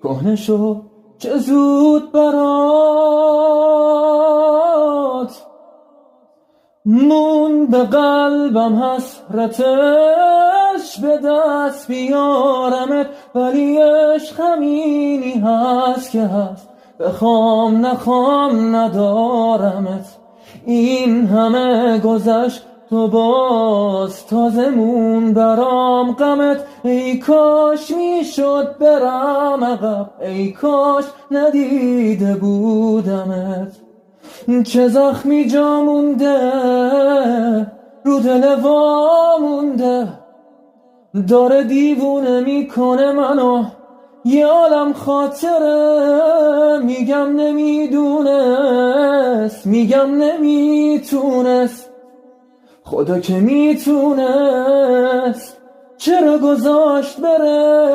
کهنه شو چه زود برات مون به قلبم حسرتش به دست بیارمت، ولی عشق همینی هست که هست، بخوام نخوام ندارمت. این همه گذشت تو باز تازه مون برام غمت، ای کاش میشد برم عقب، ای کاش ندیده بودمت. چه زخمی جا مونده رو دل وا مونده، داره دیوونه میکنه منو یه عالم خاطره. میگم نمیدونست، میگم نمیتونست، خدا که میتونست چرا گذاشت بره.